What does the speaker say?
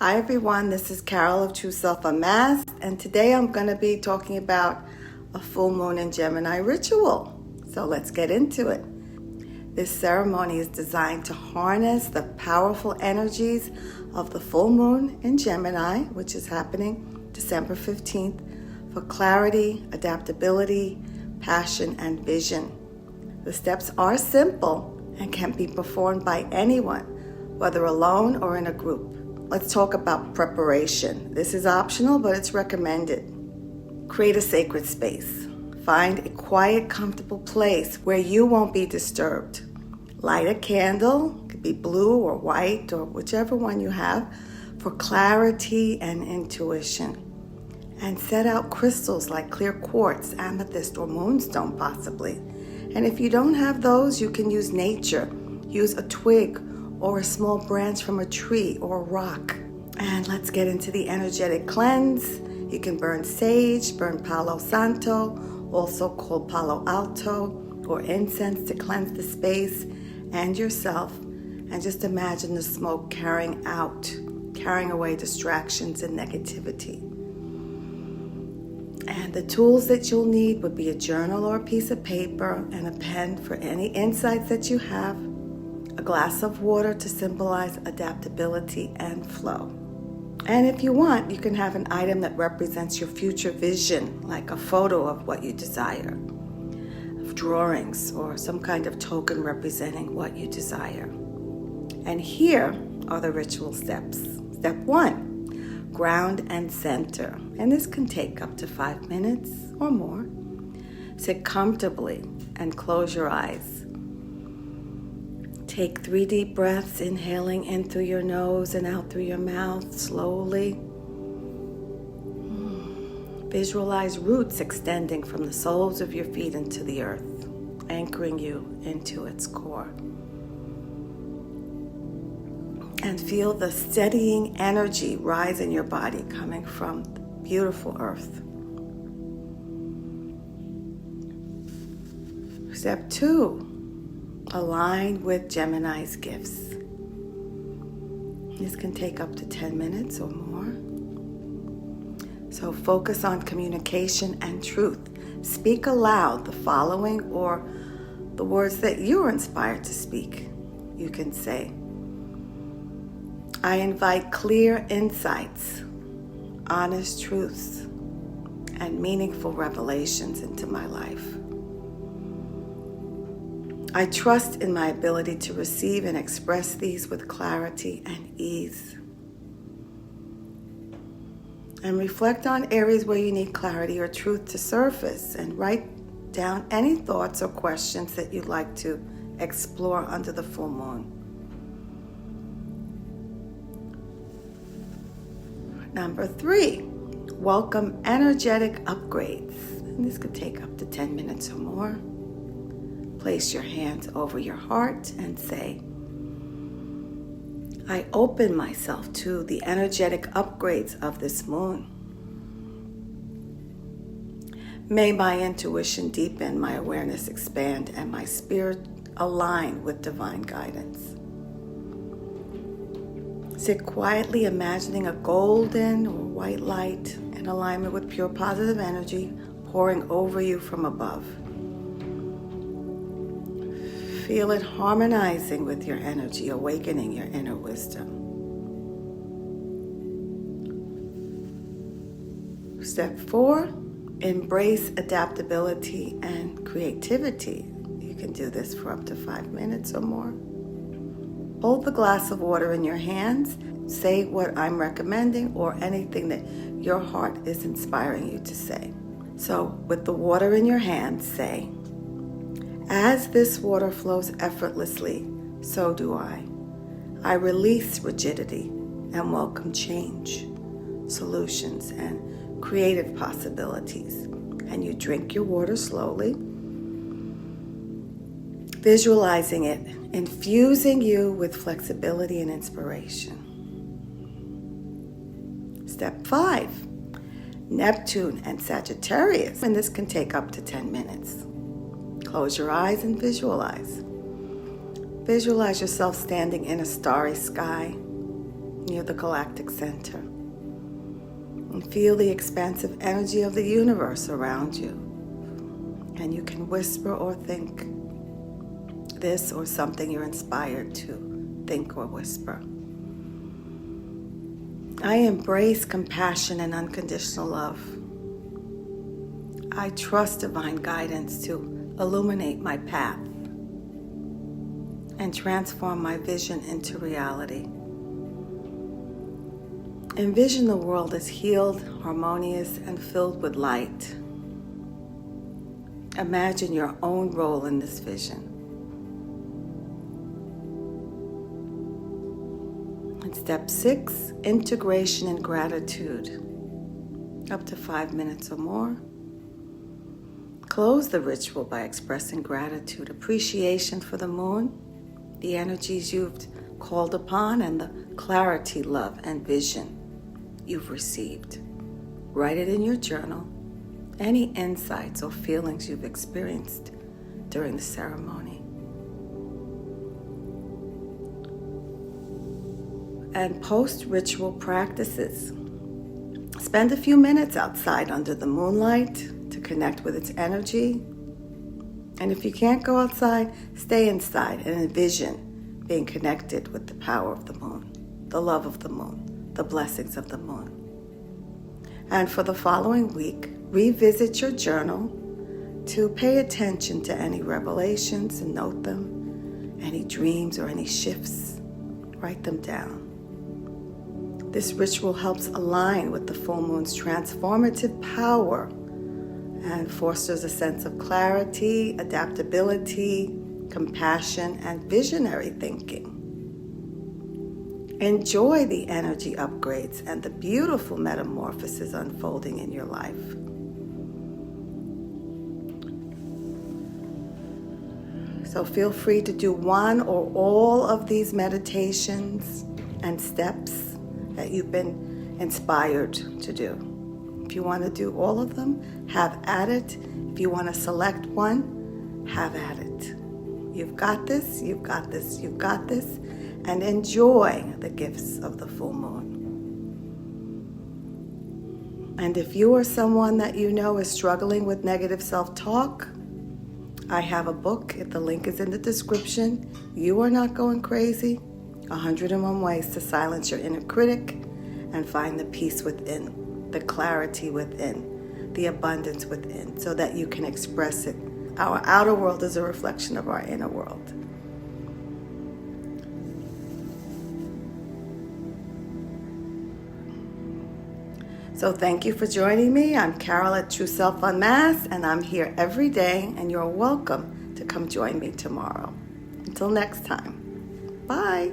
Hi everyone, this is Carol of True Self Unmasked, and today I'm going to be talking about a full moon in Gemini ritual. So let's get into it. This ceremony is designed to harness the powerful energies of the full moon in Gemini, which is happening December 15th, for clarity, adaptability, passion, and vision. The steps are simple and can be performed by anyone, whether alone or in a group. Let's talk about preparation. This is optional, but it's recommended. Create a sacred space. Find a quiet, comfortable place where you won't be disturbed. Light a candle, it could be blue or white or whichever one you have, for clarity and intuition. And set out crystals like clear quartz, amethyst, or moonstone possibly. And if you don't have those, you can use nature. Use a twig or a small branch from a tree or a rock. And let's get into the energetic cleanse. You can burn sage, burn Palo Santo, also called Palo Alto, or incense to cleanse the space and yourself. And just imagine the smoke carrying away distractions and negativity. And the tools that you'll need would be a journal or a piece of paper and a pen for any insights that you have, a glass of water to symbolize adaptability and flow. And if you want, you can have an item that represents your future vision, like a photo of what you desire, of drawings, or some kind of token representing what you desire. And here are the ritual steps. Step 1, ground and center. And this can take up to 5 minutes or more. Sit comfortably and close your eyes. Take 3 deep breaths, inhaling in through your nose and out through your mouth slowly. Visualize roots extending from the soles of your feet into the earth, anchoring you into its core. And feel the steadying energy rise in your body coming from the beautiful earth. Step 2. Align with Gemini's gifts. This can take up to 10 minutes or more. So focus on communication and truth. Speak aloud the following or the words that you are inspired to speak. You can say, I invite clear insights, honest truths, and meaningful revelations into my life. I trust in my ability to receive and express these with clarity and ease. And reflect on areas where you need clarity or truth to surface, and write down any thoughts or questions that you'd like to explore under the full moon. Number 3, welcome energetic upgrades. And this could take up to 10 minutes or more. Place your hands over your heart and say, I open myself to the energetic upgrades of this moon. May my intuition deepen, my awareness expand, and my spirit align with divine guidance. Sit quietly imagining a golden or white light in alignment with pure positive energy pouring over you from above. Feel it harmonizing with your energy, awakening your inner wisdom. Step 4, embrace adaptability and creativity. You can do this for up to 5 minutes or more. Hold the glass of water in your hands. Say what I'm recommending or anything that your heart is inspiring you to say. So with the water in your hands, say, as this water flows effortlessly, so do I. I release rigidity and welcome change, solutions, and creative possibilities. And you drink your water slowly, visualizing it, infusing you with flexibility and inspiration. Step 5, Neptune and Sagittarius. And this can take up to 10 minutes. Close your eyes and visualize. Visualize yourself standing in a starry sky. near the galactic center. And feel the expansive energy of the universe around you. And you can whisper or think this or something you're inspired to think or whisper. I embrace compassion and unconditional love. I trust divine guidance to illuminate my path and transform my vision into reality. Envision the world as healed, harmonious, and filled with light. Imagine your own role in this vision. And step 6, integration and gratitude. Up to 5 minutes or more. Close the ritual by expressing gratitude, appreciation for the moon, the energies you've called upon, and the clarity, love, and vision you've received. Write it in your journal, any insights or feelings you've experienced during the ceremony. And post-ritual practices. Spend a few minutes outside under the moonlight to connect with its energy. And if you can't go outside, stay inside and envision being connected with the power of the moon, the love of the moon, the blessings of the moon. And for the following week, revisit your journal to pay attention to any revelations and note them, any dreams or any shifts, write them down. This ritual helps align with the full moon's transformative power and fosters a sense of clarity, adaptability, compassion, and visionary thinking. Enjoy the energy upgrades and the beautiful metamorphosis unfolding in your life. So feel free to do one or all of these meditations and steps that you've been inspired to do. If you want to do all of them, have at it. If you want to select one, have at it. You've got this, you've got this, you've got this, and enjoy the gifts of the full moon. And if you or someone that you know is struggling with negative self-talk, I have a book. The link is in the description. You Are Not Going Crazy, 101 Ways to Silence Your Inner Critic and Find the Peace Within, the clarity within, the abundance within, so that you can express it. Our outer world is a reflection of our inner world. So thank you for joining me. I'm Carol at True Self Unmasked, and I'm here every day, and you're welcome to come join me tomorrow. Until next time, bye.